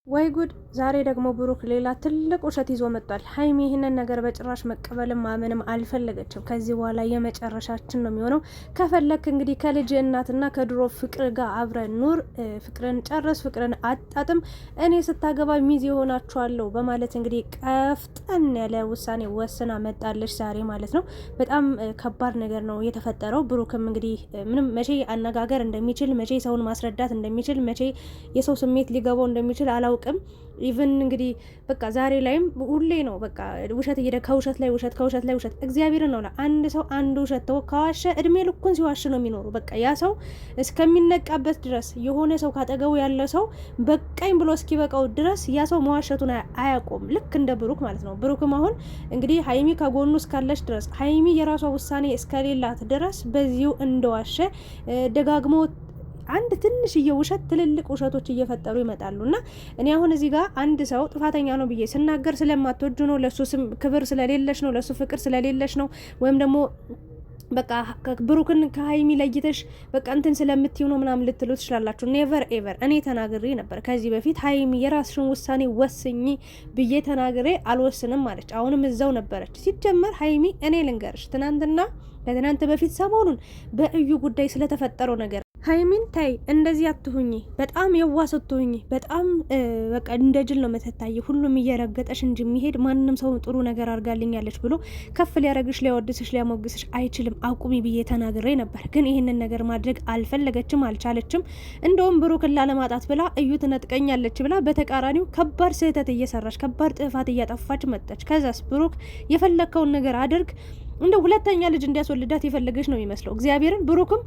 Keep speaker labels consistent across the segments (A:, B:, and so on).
A: ወይ ጉድ! ዛሬ ደግሞ ብሩክ ሌላ ትልቅ ውሸት ይዞ መጥቷል። ሀይሚ ይህንን ነገር በጭራሽ መቀበልም ማመንም አልፈለገችም። ከዚህ በኋላ የመጨረሻችን ነው የሚሆነው። ከፈለክ እንግዲህ ከልጅ እናትና ከድሮ ፍቅር ጋር አብረን ኑር፣ ፍቅርን ጨርስ፣ ፍቅርን አጣጥም፣ እኔ ስታገባ ሚዜ ሆናችኋለሁ በማለት እንግዲህ ቀፍጠን ያለ ውሳኔ ወስና መጣለች ዛሬ ማለት ነው። በጣም ከባድ ነገር ነው የተፈጠረው። ብሩክም እንግዲህ ምንም መቼ አነጋገር እንደሚችል፣ መቼ ሰውን ማስረዳት እንደሚችል፣ መቼ የሰው ስሜት ሊገባው እንደሚችል አላውቅም። ኢቭን እንግዲህ በቃ ዛሬ ላይም ሁሌ ነው በቃ ውሸት ከውሸት ላይ ውሸት ከውሸት ላይ ውሸት። እግዚአብሔርን ነው አንድ ሰው አንድ ውሸት ከዋሸ እድሜ ልኩን ሲዋሽ ነው የሚኖሩ። በቃ ያ ሰው እስከሚነቃበት ድረስ የሆነ ሰው ካጠገቡ ያለ ሰው በቃኝ ብሎ እስኪበቃው ድረስ ያ ሰው መዋሸቱን አያቆም። ልክ እንደ ብሩክ ማለት ነው። ብሩክም አሁን እንግዲህ ሀይሚ ከጎኑ እስካለች ድረስ ሀይሚ የራሷ ውሳኔ እስከሌላት ድረስ በዚሁ እንደዋሸ ደጋግሞ አንድ ትንሽዬ ውሸት ትልልቅ ውሸቶች እየፈጠሩ ይመጣሉ። እና እኔ አሁን እዚህ ጋር አንድ ሰው ጥፋተኛ ነው ብዬ ስናገር ስለማትወጁ ነው፣ ለሱ ክብር ስለሌለሽ ነው፣ ለሱ ፍቅር ስለሌለሽ ነው፣ ወይም ደግሞ በቃ ብሩክን ከሀይሚ ለይተሽ በቃ እንትን ስለምትይው ነው ምናምን ልትሉ ትችላላችሁ። ኔቨር ኤቨር። እኔ ተናግሬ ነበር ከዚህ በፊት ሀይሚ የራስሽን ውሳኔ ወስኝ ብዬ ተናግሬ አልወስንም ማለች። አሁንም እዛው ነበረች። ሲጀመር ሀይሚ እኔ ልንገርሽ፣ ትናንትና ከትናንት በፊት ሰሞኑን በእዩ ጉዳይ ስለተፈጠረው ነገር ሀይሚን ታይ እንደዚህ አትሁኝ፣ በጣም የዋ ስትሁኝ በጣም በቃ እንደ ጅል ነው መተታይ፣ ሁሉም እየረገጠሽ እንጂ የሚሄድ ማንንም ሰው ጥሩ ነገር አድርጋልኛለች ብሎ ከፍ ሊያረግሽ ሊያወድስሽ ሊያሞግስሽ አይችልም፣ አቁሚ ብዬ ተናግሬ ነበር። ግን ይህንን ነገር ማድረግ አልፈለገችም፣ አልቻለችም። እንደውም ብሩክን ላለማጣት ብላ እዩ ትነጥቀኛለች ብላ በተቃራኒው ከባድ ስህተት እየሰራች ከባድ ጥፋት እያጠፋች መጣች። ከዛስ ብሩክ የፈለከውን ነገር አድርግ እንደ ሁለተኛ ልጅ እንዲያስወልዳት የፈለገች ነው የሚመስለው። እግዚአብሔርን ብሩክም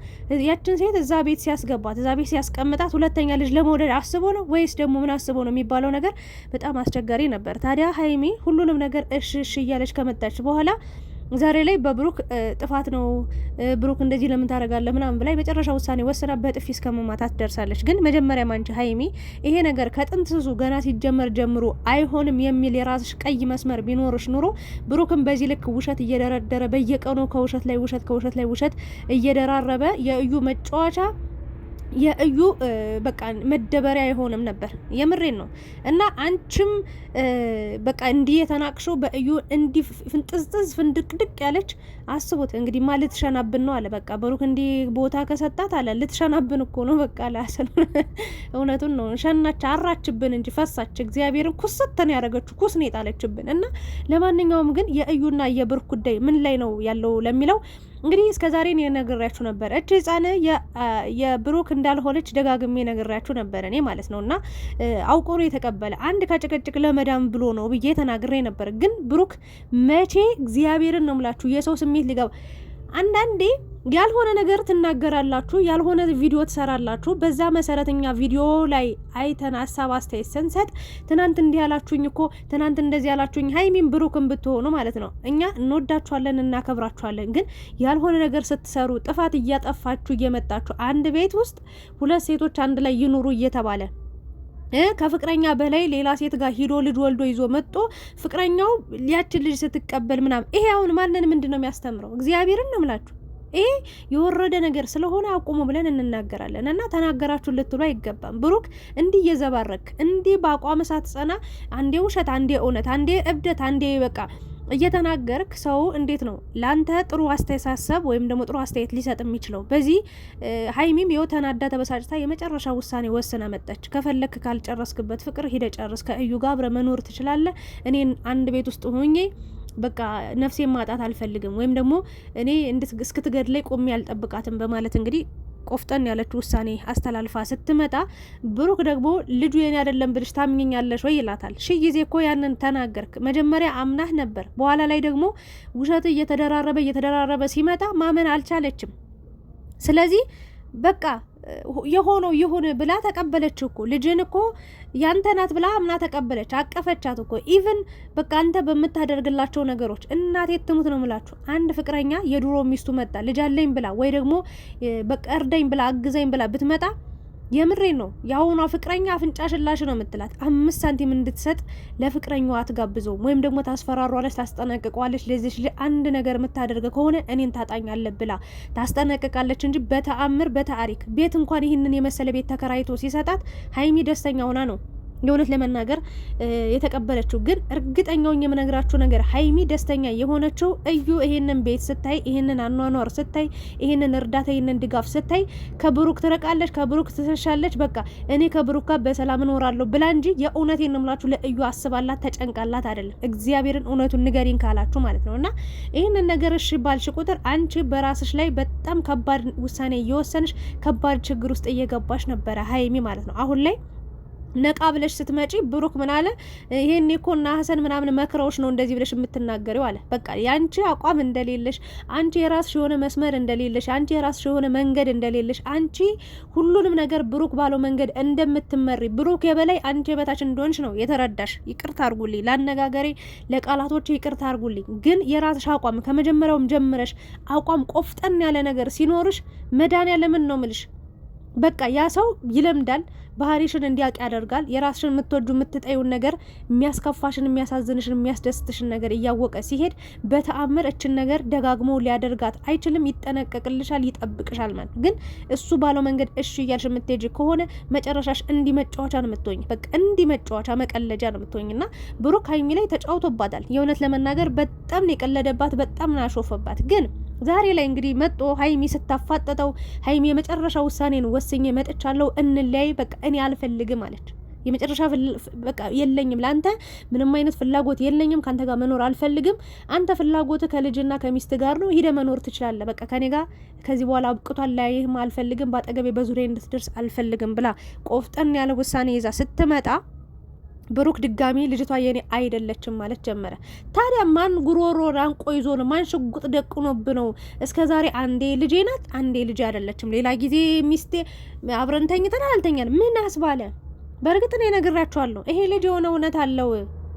A: ያችን ሴት እዛ ቤት ሲያስገባት እዛ ቤት ሲያስቀምጣት ሁለተኛ ልጅ ለመውለድ አስቦ ነው ወይስ ደግሞ ምን አስቦ ነው የሚባለው ነገር በጣም አስቸጋሪ ነበር። ታዲያ ሀይሚ ሁሉንም ነገር እሺ እሺ እያለች ከመጣች በኋላ ዛሬ ላይ በብሩክ ጥፋት ነው ብሩክ እንደዚህ ለምን ታደርጋለህ ምናምን ብላ የመጨረሻ ውሳኔ ወስና በጥፊ እስከ መማታት ደርሳለች። ግን መጀመሪያ ማንቺ ሀይሚ ይሄ ነገር ከጥንት ስሱ ገና ሲጀመር ጀምሮ አይሆንም የሚል የራስሽ ቀይ መስመር ቢኖርሽ ኑሮ ብሩክም በዚህ ልክ ውሸት እየደረደረ በየቀኑ ከውሸት ላይ ውሸት ከውሸት ላይ ውሸት እየደራረበ የእዩ መጫወቻ የእዩ በቃ መደበሪያ አይሆንም ነበር። የምሬን ነው። እና አንቺም በቃ እንዲህ የተናቅሽው በእዩ እንዲህ ፍንጥዝጥዝ ፍንድቅድቅ ያለች አስቡት እንግዲህ ማ ልትሸናብን ነው አለ። በቃ ብሩክ እንዲህ ቦታ ከሰጣት አለ ልትሸናብን እኮ ነው በቃ ላሰን እውነቱን ነው። ሸናች አራችብን እንጂ ፈሳች። እግዚአብሔርን ኩስተን ያደረገችው ኩስ ነው የጣለችብን። እና ለማንኛውም ግን የእዩና የብሩክ ጉዳይ ምን ላይ ነው ያለው ለሚለው እንግዲህ እስከዛሬ እኔ ነግሬያችሁ ነበር። እቺ ህጻን የብሩክ እንዳልሆነች ደጋግሜ ነግሬያችሁ ነበር እኔ ማለት ነውና አውቆ ነው የተቀበለ። አንድ ከጭቅጭቅ ለመዳም ብሎ ነው ብዬ ተናግሬ ነበር። ግን ብሩክ መቼ እግዚአብሔርን ነው የምላችሁ የሰው ስሜት ሊገባ አንዳንዴ ያልሆነ ነገር ትናገራላችሁ፣ ያልሆነ ቪዲዮ ትሰራላችሁ። በዛ መሰረተኛ ቪዲዮ ላይ አይተን ሀሳብ አስተያየት ስንሰጥ ትናንት እንዲህ ያላችሁኝ እኮ ትናንት እንደዚህ ያላችሁኝ ሀይሚን ብሩክን ብትሆኑ ማለት ነው እኛ እንወዳችኋለን እናከብራችኋለን። ግን ያልሆነ ነገር ስትሰሩ ጥፋት እያጠፋችሁ እየመጣችሁ አንድ ቤት ውስጥ ሁለት ሴቶች አንድ ላይ ይኑሩ እየተባለ ከፍቅረኛ በላይ ሌላ ሴት ጋር ሂዶ ልጅ ወልዶ ይዞ መጥቶ ፍቅረኛው ያችን ልጅ ስትቀበል ምናምን ይሄ አሁን ማንን ምንድን ነው የሚያስተምረው? እግዚአብሔርን ነው የምላችሁ። ይሄ የወረደ ነገር ስለሆነ አቁሙ ብለን እንናገራለን። እና ተናገራችሁ ልትሉ አይገባም። ብሩክ እንዲህ እየዘባረክ እንዲህ በአቋም ሳትጸና አንዴ ውሸት፣ አንዴ እውነት፣ አንዴ እብደት፣ አንዴ በቃ እየተናገርክ ሰው እንዴት ነው ላንተ ጥሩ አስተሳሰብ ወይም ደግሞ ጥሩ አስተያየት ሊሰጥ የሚችለው? በዚህ ሀይሚም የው ተናዳ ተበሳጭታ የመጨረሻ ውሳኔ ወስና መጣች። ከፈለክ ካልጨረስክበት ፍቅር ሂደ ጨርስ፣ ከእዩ ጋር አብረ መኖር ትችላለህ። እኔን አንድ ቤት ውስጥ ሆኜ በቃ ነፍሴን ማጣት አልፈልግም፣ ወይም ደግሞ እኔ እስክትገድለኝ ቆሜ አልጠብቃትም በማለት እንግዲህ ቆፍጠን ያለች ውሳኔ አስተላልፋ ስትመጣ ብሩክ ደግሞ ልጁ የኔ አይደለም ብልሽ ታምኘኛለሽ ወይ ይላታል። ጊዜ እኮ ያንን ተናገርክ። መጀመሪያ አምናህ ነበር። በኋላ ላይ ደግሞ ውሸት እየተደራረበ ሲመጣ ማመን አልቻለችም። ስለዚህ በቃ የሆነው ይሁን ብላ ተቀበለች እኮ ልጅን እኮ ያንተ ናት ብላ አምና ተቀበለች፣ አቀፈቻት እኮ። ኢቭን በቃ አንተ በምታደርግላቸው ነገሮች እናቴ ትሙት ነው ምላችሁ። አንድ ፍቅረኛ የድሮ ሚስቱ መጣ ልጅ አለኝ ብላ ወይ ደግሞ በቃ እርዳኝ ብላ አግዛኝ ብላ ብትመጣ የምሬን ነው የአሁኗ ፍቅረኛ አፍንጫ ሽላሽ ነው የምትላት። 5 ሳንቲም እንድትሰጥ ለፍቅረኛዋ አትጋብዘውም፣ ወይም ደግሞ ታስፈራሯለች፣ ታስጠነቅቀዋለች። ለዚህ አንድ ነገር የምታደርገ ከሆነ እኔን ታጣኛለህ ብላ ታስጠነቅቃለች እንጂ በተአምር በታሪክ ቤት እንኳን ይህንን የመሰለ ቤት ተከራይቶ ሲሰጣት ሀይሚ ደስተኛ ሆና ነው የእውነት ለመናገር የተቀበለችው። ግን እርግጠኛው የምነግራችሁ ነገር ሀይሚ ደስተኛ የሆነችው እዩ ይሄንን ቤት ስታይ፣ ይሄንን አኗኗር ስታይ፣ ይሄንን እርዳታ፣ ይሄንን ድጋፍ ስታይ ከብሩክ ትረቃለች፣ ከብሩክ ትሸሻለች፣ በቃ እኔ ከብሩክ ጋር በሰላም እኖራለሁ ብላ እንጂ የእውነቴን ነው የምላችሁ ለእዩ አስባላት ተጨንቃላት አይደለም። እግዚአብሔርን እውነቱን ንገሪን ካላችሁ ማለት ነው። እና ይሄንን ነገር እሺ ባልሽ ቁጥር አንቺ በራስሽ ላይ በጣም ከባድ ውሳኔ እየወሰንሽ ከባድ ችግር ውስጥ እየገባሽ ነበረ ሀይሚ ማለት ነው። አሁን ላይ ነቃ ብለሽ ስትመጪ ብሩክ ምን አለ? ይሄን እኮ እና ሀሰን ምናምን መክረውሽ ነው እንደዚህ ብለሽ የምትናገሪው አለ። በቃ ያንቺ አቋም እንደሌለሽ፣ አንቺ የራስሽ የሆነ መስመር እንደሌለሽ፣ አንቺ የራስሽ የሆነ መንገድ እንደሌለሽ፣ አንቺ ሁሉንም ነገር ብሩክ ባለው መንገድ እንደምትመሪ፣ ብሩክ የበላይ አንቺ የበታች እንደሆንሽ ነው የተረዳሽ። ይቅርታ አርጉልኝ ለአነጋገሬ፣ ለቃላቶች ይቅርታ አርጉልኝ። ግን የራስሽ አቋም ከመጀመሪያውም ጀምረሽ አቋም ቆፍጠን ያለ ነገር ሲኖርሽ መድኃኒዓለምን ነው ምልሽ በቃ ያ ሰው ይለምዳል፣ ባህሪሽን እንዲያውቅ ያደርጋል። የራስሽን የምትወጁ የምትጠዩን ነገር የሚያስከፋሽን፣ የሚያሳዝንሽን፣ የሚያስደስትሽን ነገር እያወቀ ሲሄድ በተአምር እችን ነገር ደጋግሞ ሊያደርጋት አይችልም። ይጠነቀቅልሻል፣ ይጠብቅሻል ማለት ግን እሱ ባለው መንገድ እሺ እያልሽ የምትሄጂ ከሆነ መጨረሻሽ እንዲ መጫወቻ ነው የምትሆኝ። በቃ እንዲ መጫወቻ መቀለጃ ነው የምትሆኝና ብሩክ ሀይሚ ላይ ተጫውቶባታል። የእውነት ለመናገር በጣም ነው የቀለደባት፣ በጣም ነው ያሾፈባት። ግን ዛሬ ላይ እንግዲህ መጦ ሀይሚ ስታፋጠጠው ሀይሚ የመጨረሻ ውሳኔን ወስኜ መጥቻለሁ፣ እንለያይ፣ በቃ እኔ አልፈልግም አለች። የመጨረሻ በቃ የለኝም፣ ለአንተ ምንም አይነት ፍላጎት የለኝም፣ ካንተ ጋር መኖር አልፈልግም። አንተ ፍላጎት ከልጅና ከሚስት ጋር ነው፣ ሂደ መኖር ትችላለህ። በቃ ከኔ ጋር ከዚህ በኋላ አብቅቷል፣ ላይህም አልፈልግም፣ ባጠገቤ በዙሪያ እንድትደርስ አልፈልግም ብላ ቆፍጠን ያለ ውሳኔ ይዛ ስትመጣ ብሩክ ድጋሚ ልጅቷ የኔ አይደለችም ማለት ጀመረ። ታዲያ ማን ጉሮሮ ራንቆ ይዞ ነው? ማን ሽጉጥ ደቅኖብ ነው? እስከ ዛሬ አንዴ ልጄ ናት፣ አንዴ ልጄ አይደለችም፣ ሌላ ጊዜ ሚስቴ አብረን ተኝተን አልተኛንም፣ ምን አስባለ? በእርግጥ እኔ ነግራችኋለሁ፣ ይሄ ልጅ የሆነ እውነት አለው።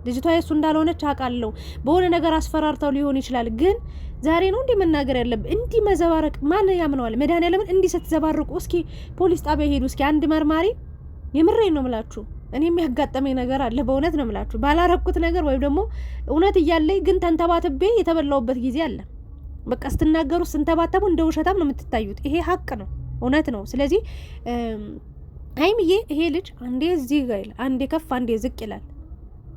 A: ልጅቷ የሱ እንዳልሆነች አውቃለሁ። በሆነ ነገር አስፈራርተው ሊሆን ይችላል። ግን ዛሬ ነው እንዲህ መናገር ያለብን? እንዲህ መዘባረቅ ማን ያምነዋል? መድኃኒዓለምን እንዲህ ስትዘባርቁ እስኪ ፖሊስ ጣቢያ ሄዱ፣ እስኪ አንድ መርማሪ። የምሬን ነው ምላችሁ። እኔ የሚያጋጠመኝ ነገር አለ፣ በእውነት ነው የምላችሁ። ባላረኩት ነገር ወይም ደግሞ እውነት እያለኝ ግን ተንተባትቤ የተበላውበት ጊዜ አለ። በቃ ስትናገሩ ስንተባተቡ እንደ ውሸታም ነው የምትታዩት። ይሄ ሀቅ ነው፣ እውነት ነው። ስለዚህ ሀይሚዬ ይሄ ልጅ አንዴ እዚህ ጋር ይላል፣ አንዴ ከፍ አንዴ ዝቅ ይላል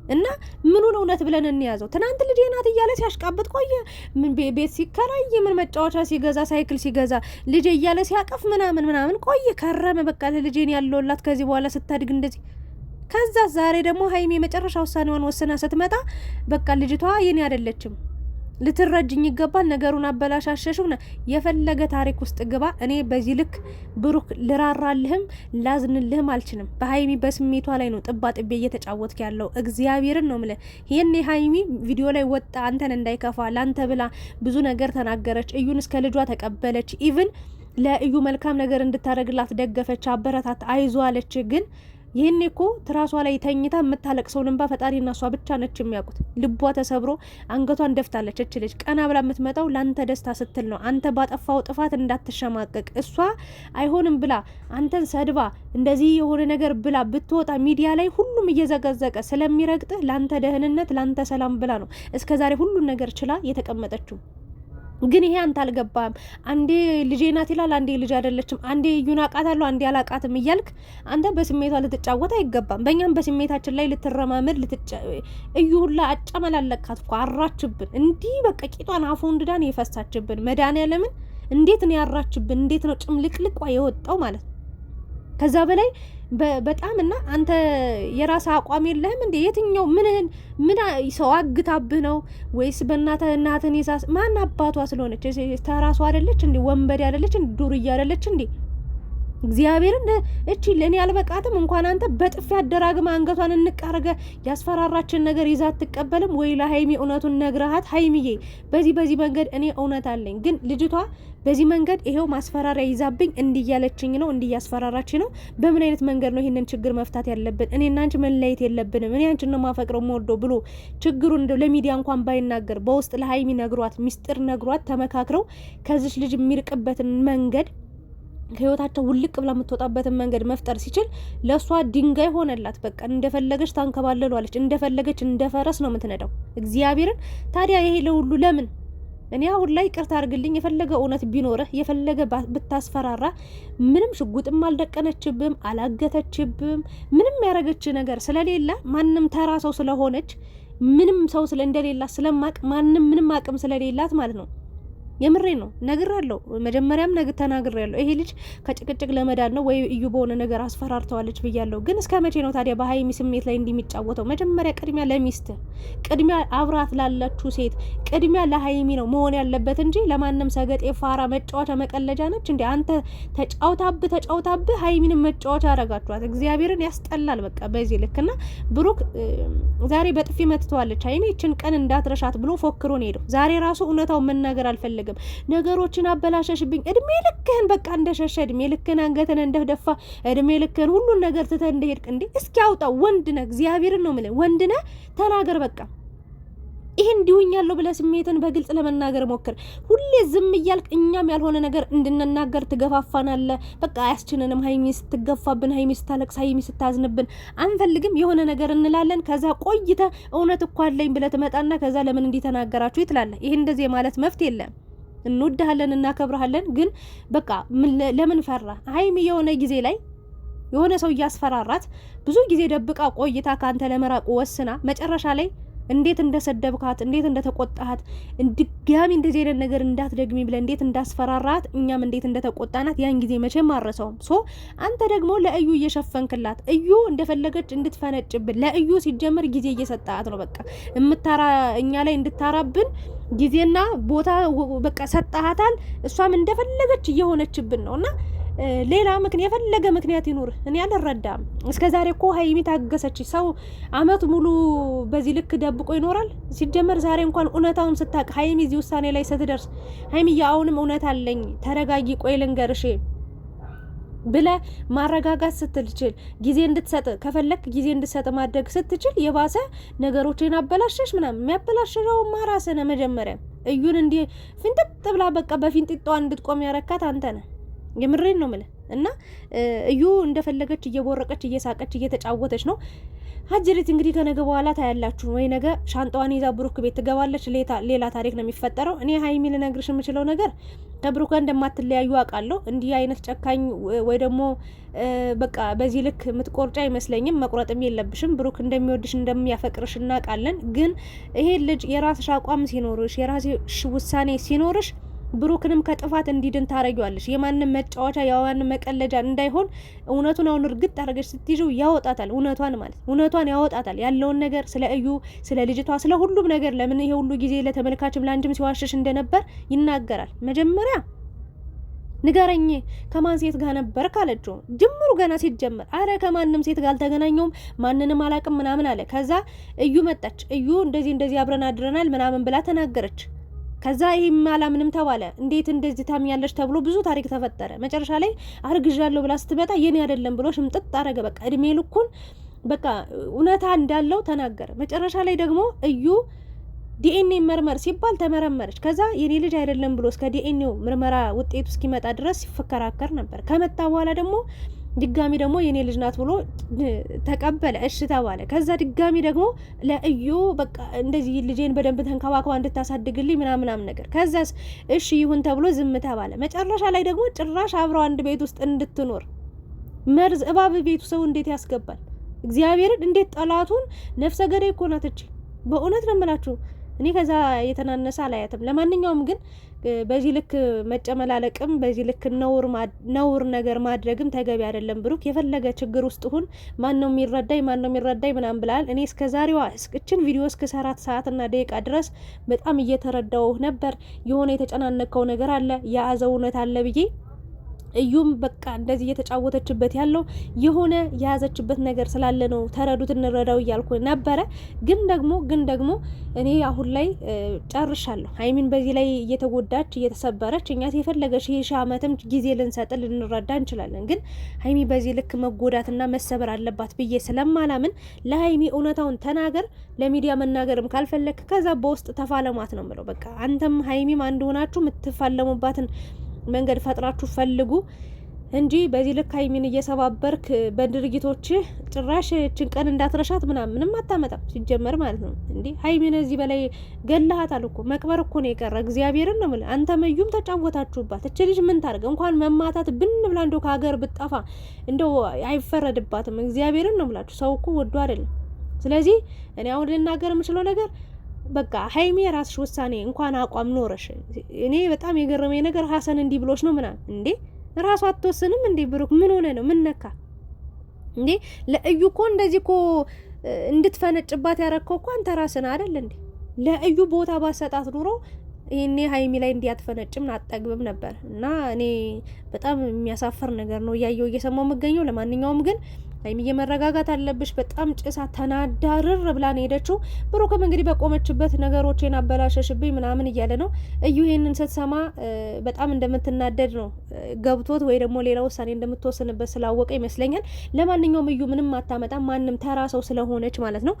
A: እና ምኑን እውነት ብለን እንያዘው? ትናንት ልጄ ናት እያለ ሲያሽቃብጥ ቆየ። ምን ቤት ሲከራይ፣ ምን መጫወቻ ሲገዛ፣ ሳይክል ሲገዛ ልጄ እያለ ሲያቀፍ ምናምን ቆየ ከረመ። በቃ ልጄን ያለውላት ከዚህ በኋላ ስታድግ እንደዚህ። ከዛ ዛሬ ደግሞ ሀይሚ የመጨረሻ ውሳኔዋን ወስና ስትመጣ በቃ ልጅቷ የኔ አይደለችም፣ ልትረጅኝ ይገባል፣ ነገሩን አበላሻሸሽው። የፈለገ ታሪክ ውስጥ ግባ፣ እኔ በዚህ ልክ ብሩክ ልራራልህም ላዝንልህም አልችልም። በሀይሚ በስሜቷ ላይ ነው ጥባ ጥቤ እየተጫወትክ ያለው። እግዚአብሔርን ነው ምለ። ይሄኔ ሀይሚ ቪዲዮ ላይ ወጣ አንተን እንዳይከፋ ላንተ ብላ ብዙ ነገር ተናገረች። እዩን እስከ ልጇ ተቀበለች። ኢቭን ለእዩ መልካም ነገር እንድታደርግላት ደገፈች፣ አበረታት፣ አይዞ አለች። ግን ይህኔ እኮ ትራሷ ላይ ተኝታ የምታለቅሰውን እንባ ፈጣሪና እሷ ብቻ ነች የሚያውቁት። ልቧ ተሰብሮ አንገቷን ደፍታለች። እች ልጅ ቀና ብላ የምትመጣው ላንተ ደስታ ስትል ነው። አንተ ባጠፋው ጥፋት እንዳትሸማቀቅ። እሷ አይሆንም ብላ አንተን ሰድባ እንደዚህ የሆነ ነገር ብላ ብትወጣ ሚዲያ ላይ ሁሉም እየዘቀዘቀ ስለሚረግጥህ ላንተ ደህንነት፣ ላንተ ሰላም ብላ ነው እስከዛሬ ሁሉን ነገር ችላ የተቀመጠችው። ግን ይሄ አንተ አልገባም። አንዴ ልጄ ናት ይላል፣ አንዴ ልጅ አይደለችም፣ አንዴ እዩን አውቃታለሁ፣ አንዴ አላውቃትም እያልክ አንተ በስሜቷ ልትጫወት አይገባም። በእኛም በስሜታችን ላይ ልትረማመድ እዩ ሁላ አጨመላለካት እኮ አራችብን። እንዲህ በቃ ቂጧን አፉ እንድዳን የፈሳችብን። መድኃኒዓለምን እንዴት ነው ያራችብን? እንዴት ነው ጭምልቅልቋ የወጣው ማለት ነው። ከዛ በላይ በጣም እና አንተ የራስ አቋም የለህም እንዴ? የትኛው ምን ሰው አግታብህ ነው ወይስ እናትን ይሳስ? ማን አባቷ ስለሆነች ተራሷ አይደለች እንዴ? ወንበዴ አይደለች እንዴ? ዱርዬ አይደለች እንዴ? እግዚአብሔርን እቺ ለኔ አልበቃትም። እንኳን አንተ በጥፊ አደራግማ አንገቷን እንቃረገ ያስፈራራችን ነገር ይዛ አትቀበልም ወይ? ለሀይሚ እውነቱን ነግረሃት፣ ሀይሚዬ በዚህ መንገድ እኔ እውነት አለኝ፣ ግን ልጅቷ በዚህ መንገድ ይሄው ማስፈራሪያ ይዛብኝ እንዲያለችኝ ነው፣ እንዲያስፈራራች ነው። በምን አይነት መንገድ ነው ይሄንን ችግር መፍታት ያለብን? እኔና አንቺ መለያየት የለብንም፣ እኔ አንቺን ነው ማፈቅረው የምወደው ብሎ ችግሩን እንደው ለሚዲያ እንኳን ባይናገር በውስጥ ለሀይሚ ነግሯት፣ ሚስጥር ነግሯት፣ ተመካክረው ከዚች ልጅ የሚርቅበትን መንገድ ህይወታቸው ውልቅ ብላ የምትወጣበትን መንገድ መፍጠር ሲችል ለእሷ ድንጋይ ሆነላት። በቃ እንደፈለገች ታንከባለሏለች፣ እንደፈለገች እንደ ፈረስ ነው የምትነዳው። እግዚአብሔርን ታዲያ ይሄ ለሁሉ ለምን እኔ አሁን ላይ ቅርታ አድርግልኝ፣ የፈለገ እውነት ቢኖርህ የፈለገ ብታስፈራራ ምንም ሽጉጥም አልደቀነችብም፣ አላገተችብም፣ ምንም ያረገች ነገር ስለሌለ ማንም ተራ ሰው ስለሆነች ምንም ሰው እንደሌላት ስለማቅ ማንም ምንም አቅም ስለሌላት ማለት ነው። የምሬ ነው ነግራለሁ። መጀመሪያም ተናግሬያለሁ። ይሄ ልጅ ከጭቅጭቅ ለመዳን ነው ወይ እዩ በሆነ ነገር አስፈራርተዋለች ብያለሁ። ግን እስከ መቼ ነው ታዲያ በሀይሚ ስሜት ላይ እንደሚጫወተው? መጀመሪያ ቅድሚያ ለሚስት ቅድሚያ አብራት ላለችው ሴት ቅድሚያ ለሀይሚ ነው መሆን ያለበት እንጂ ለማንም ሰገጤ ፋራ መጫወቻ መቀለጃ ነች እንዴ? አንተ ተጫውታብህ ሀይሚንም መጫወቻ አረጋችኋት። እግዚአብሔርን ያስጠላል። በቃ በዚህ ልክና ብሩክ ዛሬ በጥፊ መትተዋለች ሀይሚ። ይችን ቀን እንዳትረሻት ብሎ ፎክሮ ነው ሄደው። ዛሬ ራሱ እውነታው መናገር አልፈለገም። ነገሮችን አበላሸሽብኝ፣ እድሜ ልክህን በቃ እንደሸሸ እድሜ ልክህን አንገትን እንደደፋ እድሜ ልክህን ሁሉን ነገር ትተህ እንደሄድክ እንዴ እስኪ አውጣው። ወንድ ነህ፣ እግዚአብሔርን ነው የምልህ፣ ወንድ ነህ፣ ተናገር በቃ። ይሄ እንዲሁኛለሁ ብለህ ስሜትን በግልጽ ለመናገር ሞክር። ሁሌ ዝም እያልክ እኛም ያልሆነ ነገር እንድንናገር ትገፋፋናለህ። በቃ አያስችንንም። ሀይሚ ስትገፋብን፣ ሀይሚ ስታለቅስ፣ ሀይሚ ስታዝንብን አንፈልግም። የሆነ ነገር እንላለን። ከዛ ቆይተህ እውነት እኮ አለኝ ብለህ ትመጣና ከዛ ለምን እንዲህ ተናገራችሁ ትላለህ። ይሄ እንደዚህ ማለት መፍት የለም። እንወድሃለን፣ እናከብረሃለን። ግን በቃ ለምን ፈራ? ሀይሚ የሆነ ጊዜ ላይ የሆነ ሰው እያስፈራራት ብዙ ጊዜ ደብቃ ቆይታ ካንተ ለመራቅ ወስና መጨረሻ ላይ እንዴት እንደሰደብካት እንዴት እንደተቆጣሃት ድጋሚ እንደዚህ አይነት ነገር እንዳትደግሚ ብለ እንዴት እንዳስፈራራት እኛም እንዴት እንደተቆጣናት ያን ጊዜ መቼም አረሰውም። ሶ አንተ ደግሞ ለእዩ እየሸፈንክላት እዩ እንደፈለገች እንድትፈነጭብን ለእዩ ሲጀምር ጊዜ እየሰጣት ነው። በቃ እኛ ላይ እንድታራብን ጊዜና ቦታ በቃ ሰጣሃታል። እሷም እንደፈለገች እየሆነችብን ነውና ሌላ የፈለገ ምክንያት ይኑር እኔ አልረዳም። እስከዛሬ እኮ ሀይሚ ታገሰች። ሰው አመት ሙሉ በዚህ ልክ ደብቆ ይኖራል? ሲጀመር ዛሬ እንኳን እውነታውን ስታቅ ሀይሚ እዚህ ውሳኔ ላይ ስትደርስ ሀይሚ አሁንም እውነት አለኝ ተረጋጊ፣ ቆይ ልንገርሽ ብለ ማረጋጋት ስትችል ጊዜ እንድትሰጥ ከፈለክ ጊዜ እንድትሰጥ ማድረግ ስትችል የባሰ ነገሮችን አበላሸሽ። ምናምን የሚያበላሽው ማራሰነ መጀመሪያ እዩን እንዲህ ፍንጥጥ ብላ በቃ በፊንጥጧ እንድትቆም ያረካት አንተ ነህ። የምሬን ነው ማለት እና እዩ እንደፈለገች እየቦረቀች እየሳቀች እየተጫወተች ነው። ሀጅሪት እንግዲህ ከነገ በኋላ ታያላችሁ ወይ ነገ ሻንጣዋን ይዛ ብሩክ ቤት ትገባለች። ሌላ ታሪክ ነው የሚፈጠረው። እኔ ሀይሚ ልነግርሽ የምችለው ነገር ከብሩክ ጋር እንደማትለያዩ አውቃለሁ። እንዲህ አይነት ጨካኝ ወይ ደግሞ በቃ በዚህ ልክ የምትቆርጫ አይመስለኝም። መቁረጥም የለብሽም። ብሩክ እንደሚወድሽ እንደሚያፈቅርሽ እናውቃለን። ግን ይሄ ልጅ የራስሽ አቋም ሲኖርሽ የራስሽ ውሳኔ ሲኖርሽ ብሩክንም ከጥፋት እንዲድን ታረጊዋለሽ። የማንም መጫወቻ የማንም መቀለጃ እንዳይሆን እውነቱን አሁን እርግጥ አድርገሽ ስትይዥው ያወጣታል። እውነቷን ያወጣታል። ያለውን ነገር ስለ እዩ፣ ስለ ልጅቷ፣ ስለ ሁሉም ነገር ለምን ይሄ ሁሉ ጊዜ ለተመልካችም ለአንቺም ሲዋሸሽ እንደነበር ይናገራል። መጀመሪያ ንገረኝ ከማን ሴት ጋር ነበር ካለችው ጅምሩ ገና ሲጀመር አረ ከማንም ሴት ጋር አልተገናኘውም ማንንም አላቅም ምናምን አለ። ከዛ እዩ መጣች። እዩ እንደዚህ አብረን አድረናል ምናምን ብላ ተናገረች። ከዛ ይሄም አላምንም ተባለ። እንዴት እንደዚህ ታምኛለሽ ተብሎ ብዙ ታሪክ ተፈጠረ። መጨረሻ ላይ አርግዣለሁ ብላ ስትመጣ የኔ አይደለም ብሎ ሽምጥጥ አረገ። በቃ እድሜ ልኩን በቃ እውነታ እንዳለው ተናገረ። መጨረሻ ላይ ደግሞ እዩ ዲኤንኤ መርመር ሲባል ተመረመረች። ከዛ የኔ ልጅ አይደለም ብሎ እስከ ዲኤንኤው ምርመራ ውጤቱ እስኪመጣ ድረስ ሲፈከራከር ነበር። ከመጣ በኋላ ደግሞ ድጋሚ ደግሞ የኔ ልጅ ናት ብሎ ተቀበለ። እሺ ተባለ። ከዛ ድጋሚ ደግሞ ለእዩ በቃ እንደዚህ ልጄን በደንብ ተንከባክባ እንድታሳድግልኝ ምናምን ነገር ከዛስ እሺ ይሁን ተብሎ ዝም ተባለ። መጨረሻ ላይ ደግሞ ጭራሽ አብረው አንድ ቤት ውስጥ እንድትኖር መርዝ እባብ ቤቱ ሰው እንዴት ያስገባል? እግዚአብሔርን እንዴት ጠላቱን ነፍሰ ገዳይ እኮ ናት እቺ። በእውነት ነው የምላችሁ እኔ ከዛ የተናነሰ አላያትም። ለማንኛውም ግን በዚህ ልክ መጨመላለቅም በዚህ ልክ ነውር ነገር ማድረግም ተገቢ አይደለም። ብሩክ የፈለገ ችግር ውስጥ ሁን ማን ነው የሚረዳኝ ምናምን ብላል። እኔ እስከ ዛሬዋ እስክችን ቪዲዮ እስከሰራት ሰዓትና ደቂቃ ድረስ በጣም እየተረዳው ነበር። የሆነ የተጨናነቀው ነገር አለ፣ የያዘው እውነት አለ ብዬ እዩም በቃ እንደዚህ እየተጫወተችበት ያለው የሆነ የያዘችበት ነገር ስላለ ነው። ተረዱት እንረዳው እያልኩ ነበረ። ግን ደግሞ እኔ አሁን ላይ ጨርሻለሁ። ሀይሚን በዚህ ላይ እየተጎዳች እየተሰበረች እኛ የፈለገ ሺህ ዓመትም ጊዜ ልንሰጥ ልንረዳ እንችላለን። ግን ሀይሚ በዚህ ልክ መጎዳትና መሰበር አለባት ብዬ ስለማላምን ለሀይሚ እውነታውን ተናገር። ለሚዲያ መናገርም ካልፈለክ ከዛ በውስጥ ተፋለሟት ነው የምለው። በቃ አንተም ሀይሚም አንድ ሆናችሁ የምትፋለሙባትን መንገድ ፈጥራችሁ ፈልጉ። እንጂ በዚህ ልክ ሀይሚን እየሰባበርክ በድርጊቶች ጭራሽ እችን ቀን እንዳትረሻት ምንም አታመጣም ሲጀመር ማለት ነው። እንዴ ሀይሚን እዚህ በላይ ገላሃታል እኮ መቅበር እኮ ነው የቀረ። እግዚአብሔርን ነው የምልህ። አንተ መዩም ተጫወታችሁባት። እች ልጅ ምን ታርገ? እንኳን መማታት ብን ብላ እንደው ከሀገር ብጠፋ እንደው አይፈረድባትም። እግዚአብሔርን ነው የምላችሁ። ሰው እኮ ወዶ አይደለም። ስለዚህ እኔ አሁን ልናገር የምችለው ነገር በቃ ሀይሚ የራስሽ ውሳኔ እንኳን አቋም ኖረሽ። እኔ በጣም የገረመኝ ነገር ሀሰን እንዲህ ብሎሽ ነው ምናምን እንዴ ራሱ አትወስንም እንዴ? ብሩክ ምን ሆነ ነው? ምን ነካ እንዴ? ለእዩ እኮ እንደዚህ እኮ እንድትፈነጭባት ያረከው እኮ አንተ ራስን አይደል እንዴ? ለእዩ ቦታ ባሰጣት ኑሮ ይሄኔ ሀይሚ ላይ እንዲያትፈነጭም አጠግብም ነበር። እና እኔ በጣም የሚያሳፍር ነገር ነው እያየው እየሰማው የምገኘው። ለማንኛውም ግን ሀይሚ መረጋጋት አለብሽ። በጣም ጭሳ ተናዳርር ብላ ነው ሄደችው። ብሩክም እንግዲህ በቆመችበት ነገሮችን አበላሸሽብኝ ምናምን እያለ ነው። እዩ ይሄንን ስትሰማ በጣም እንደምትናደድ ነው ገብቶት፣ ወይ ደግሞ ሌላ ውሳኔ እንደምትወስንበት ስላወቀ ይመስለኛል። ለማንኛውም እዩ ምንም አታመጣም፣ ማንም ተራ ሰው ስለሆነች ማለት ነው።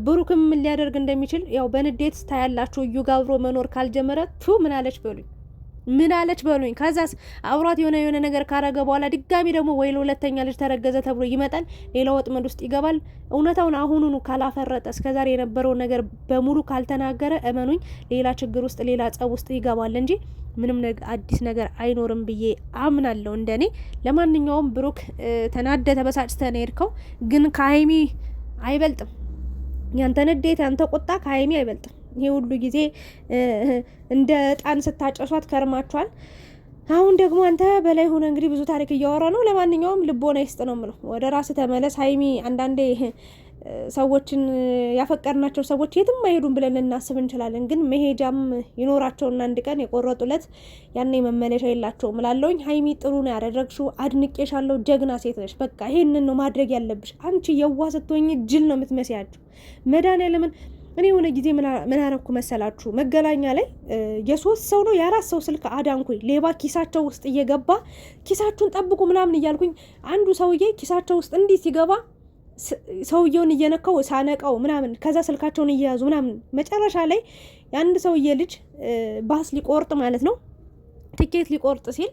A: ብሩክም ምን ሊያደርግ እንደሚችል ያው በንዴት ታያላችሁ። እዩ ጋር አብሮ መኖር ካልጀመረ ምን አለች በሉኝ ምን አለች በሉኝ። ከዛስ አብሯት የሆነ ነገር ካረገ በኋላ ድጋሚ ደግሞ ወይ ለሁለተኛ ልጅ ተረገዘ ተብሎ ይመጣል፣ ሌላ ወጥመድ ውስጥ ይገባል። እውነታውን አሁኑኑ ካላፈረጠ እስከዛሬ የነበረው ነገር በሙሉ ካልተናገረ እመኑኝ ሌላ ችግር ውስጥ ሌላ ጸብ ውስጥ ይገባል እንጂ ምንም አዲስ ነገር አይኖርም ብዬ አምናለሁ እንደኔ። ለማንኛውም ብሩክ ተናደ ተበሳጭተ ነው የሄድከው፣ ግን ከሀይሚ አይበልጥም። ያንተ ንዴት ያንተ ቁጣ ከሀይሚ አይበልጥም። ይሄ ሁሉ ጊዜ እንደ እጣን ስታጨሷት ከርማችኋል። አሁን ደግሞ አንተ በላይ ሆነ እንግዲህ ብዙ ታሪክ እያወራ ነው። ለማንኛውም ልቦና ይስጥ ነው የምለው። ወደ ራስ ተመለስ ሀይሚ። አንዳንዴ ሰዎችን ያፈቀርናቸው ሰዎች የትም አይሄዱም ብለን ልናስብ እንችላለን፣ ግን መሄጃም ይኖራቸውና አንድ ቀን የቆረጡለት ያኔ መመለሻ የላቸውም እላለሁኝ። ሀይሚ ጥሩ ነው ያደረግሽው፣ አድንቄሻለሁ። ጀግና ሴት ነሽ። በቃ ይሄንን ነው ማድረግ ያለብሽ። አንቺ የዋህ ስትሆኝ ጅል ነው የምትመስያቸው። መድኃኒዓለምን እኔ የሆነ ጊዜ ምን አረኩ መሰላችሁ? መገናኛ ላይ የሶስት ሰው ነው የአራት ሰው ስልክ አዳንኩኝ። ሌባ ኪሳቸው ውስጥ እየገባ ኪሳችሁን ጠብቁ ምናምን እያልኩኝ አንዱ ሰውዬ ኪሳቸው ውስጥ እንዲህ ሲገባ ሰውየውን እየነካው ሳነቃው ምናምን፣ ከዛ ስልካቸውን እየያዙ ምናምን፣ መጨረሻ ላይ የአንድ ሰውዬ ልጅ ባስ ሊቆርጥ ማለት ነው፣ ቲኬት ሊቆርጥ ሲል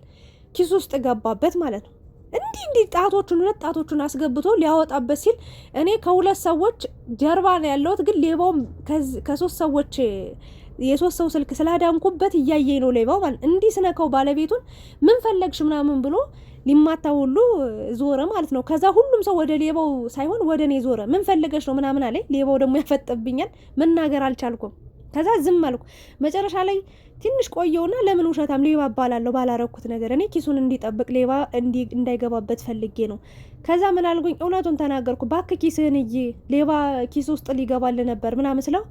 A: ኪሱ ውስጥ ገባበት ማለት ነው። እንዲህ ጣቶቹን ሁለት ጣቶቹን አስገብቶ ሊያወጣበት ሲል እኔ ከሁለት ሰዎች ጀርባ ነው ያለሁት፣ ግን ሌባውም ከሶስት ሰዎች የሶስት ሰው ስልክ ስላዳንኩበት እያየኝ ነው ሌባው ማለት። እንዲህ ስነካው ባለቤቱን ምን ፈለግሽ ምናምን ብሎ ሊማታ ሁሉ ዞረ ማለት ነው። ከዛ ሁሉም ሰው ወደ ሌባው ሳይሆን ወደ እኔ ዞረ። ምን ፈለገሽ ነው ምናምን አለኝ። ሌባው ደግሞ ያፈጠብኛል፣ መናገር አልቻልኩም። ከዛ ዝም አልኩ። መጨረሻ ላይ ትንሽ ቆየውና ለምን ውሸታም ሌባ እባላለሁ ባላረኩት ነገር፣ እኔ ኪሱን እንዲጠብቅ ሌባ እንዳይገባበት ፈልጌ ነው። ከዛ ምን አልኩኝ? እውነቱን ተናገርኩ። ባክ ኪስህን ሌባ ኪስ ውስጥ ሊገባል ነበር ምናምን ስለው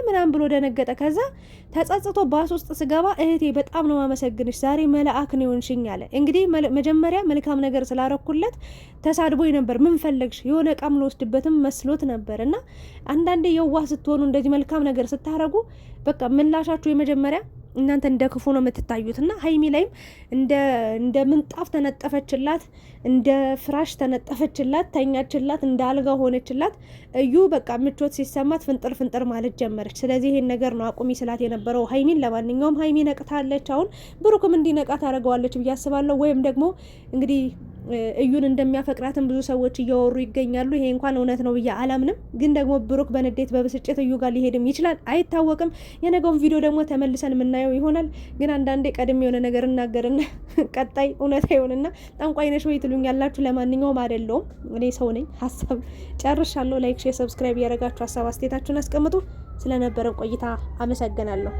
A: ምናምን ብሎ ደነገጠ። ከዛ ተጸጽቶ ባስ ውስጥ ስገባ እህቴ በጣም ነው ማመሰግንሽ፣ ዛሬ መልአክ ነው የሆንሽኝ አለ። እንግዲህ መጀመሪያ መልካም ነገር ስላረኩለት ተሳድቦኝ ነበር። ምን ፈለግሽ? የሆነ እቃም ልወስድበትም መስሎት ነበር። እና አንዳንዴ የዋህ ስትሆኑ እንደዚህ መልካም ነገር ስታረጉ በቃ ምላሻችሁ የመጀመሪያ እናንተ እንደ ክፉ ነው የምትታዩት። እና ሀይሚ ላይም እንደ ምንጣፍ ተነጠፈችላት፣ እንደ ፍራሽ ተነጠፈችላት፣ ተኛችላት፣ እንደ አልጋ ሆነችላት። እዩ በቃ ምቾት ሲሰማት ፍንጥር ማለት ጀመረች። ስለዚህ ይሄን ነገር ነው አቁሚ ስላት የነበረው ሀይሚን። ለማንኛውም ሀይሚ ነቅታለች። አሁን ብሩክም እንዲነቃ ታደርገዋለች ብዬ አስባለሁ። ወይም ደግሞ እንግዲህ እዩን እንደሚያፈቅራትን ብዙ ሰዎች እያወሩ ይገኛሉ። ይሄ እንኳን እውነት ነው ብዬ አላምንም። ግን ደግሞ ብሩክ በንዴት በብስጭት እዩ ጋር ሊሄድም ይችላል፣ አይታወቅም። የነገውን ቪዲዮ ደግሞ ተመልሰን የምናየው ይሆናል። ግን አንዳንዴ ቀድሜ የሆነ ነገር እናገርና ቀጣይ እውነት ይሆንና ጠንቋይ ነሽ ወይ ትሉኝ ያላችሁ። ለማንኛውም አይደለሁም፣ እኔ ሰው ነኝ። ሀሳብ ጨርሻለሁ። ላይክ፣ ሼር፣ ሰብስክራይብ እያደረጋችሁ ሀሳብ አስተያየታችሁን አስቀምጡ። ስለነበረን ቆይታ አመሰግናለሁ።